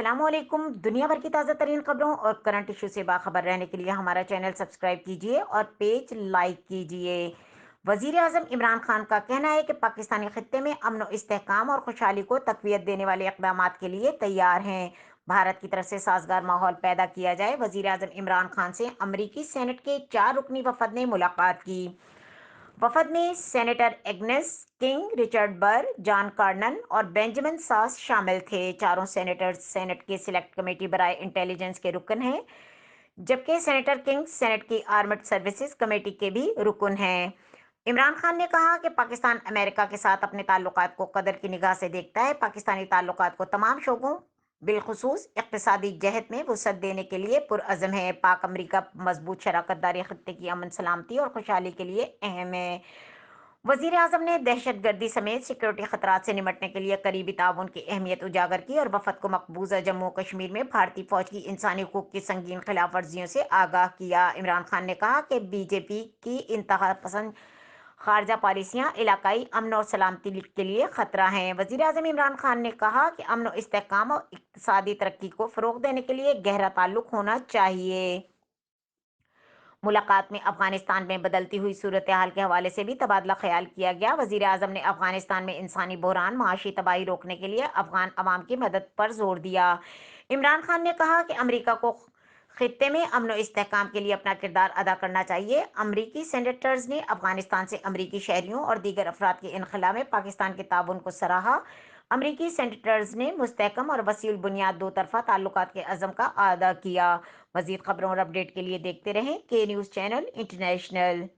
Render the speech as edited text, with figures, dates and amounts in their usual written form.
असलामुअलैकुम। दुनिया भर की ताज़ा तरीन खबरों और करंट इशू से बाखबर रहने के लिए हमारा चैनल सब्सक्राइब कीजिए और पेज लाइक कीजिए। वजीर आजम इमरान खान का कहना है कि पाकिस्तानी खत्ते में अमन व इस्तेहकाम और खुशहाली को तकवीत देने वाले इकदाम के लिए तैयार हैं। भारत की तरफ से साजगार माहौल पैदा किया जाए। वजीर आजम इमरान खान से अमरीकी सेनेट के 4 रुकनी वफद ने मुलाकात की। वफद में सेनेटर एग्नेस किंग, रिचर्ड बर, जॉन कार्नन और बेंजामिन सास शामिल थे। चारों सेनेटर्स सेनेट की सिलेक्ट कमेटी बराए इंटेलिजेंस के रुकन हैं, जबकि सेनेटर किंग सेनेट की आर्मड सर्विसेज कमेटी के भी रुकन हैं। इमरान खान ने कहा कि पाकिस्तान अमेरिका के साथ अपने ताल्लुकात को कदर की निगाह से देखता है। पाकिस्तानी ताल्लुकात को तमाम शोबों बिलखुसूस इक्तिसादी जहत में वसअत देने के लिए पुरअज़म है। पाक अमरीका मजबूत शराकत दारी खत्ते की अमन सलामती और खुशहाली के लिए अहम है। वजीर आजम ने दहशत गर्दी समेत सिक्योरिटी खतरात से निमटने के लिए करीबी ताउन की अहमियत उजागर की और वफद को मकबूजा जम्मू कश्मीर में भारतीय फौज की इंसानी हकूक की संगीन खिलाफ वर्जियों से आगाह किया। इमरान खान ने कहा कि बीजेपी की इंतहा पसंद खारजा पॉलिसियाँ इलाकाई अमन और सलामती के लिए खतरा हैं। वजीर आजम इमरान खान ने कहा कि अमन और इस्तेहकाम और इक्तिसादी तरक्की को फ़रोग देने के लिए गहरा ताल्लुक होना चाहिए। मुलाकात में अफगानिस्तान में बदलती हुई सूरत हाल के हवाले से भी तबादला ख्याल किया गया। वजीर आजम ने अफगानिस्तान में इंसानी बहरान, माशी तबाही रोकने के लिए अफगान अवाम की मदद पर जोर दिया। इमरान खान ने कहा कि अमरीका को खित्ते में अमन और इस्तेहकाम के लिए अपना किरदार अदा करना चाहिए। अमरीकी सेनेटर्स ने अफगानिस्तान से अमरीकी शहरियों और दीगर अफराद के इनखला में पाकिस्तान के ताउन को सराहा। अमरीकी सेनेटर्स ने मुस्तहकम और वसीउल बुनियाद दो तरफा ताल्लुकात के अज़म का अदा किया। मजीद खबरों और अपडेट के लिए देखते रहें के न्यूज़ चैनल इंटरनेशनल।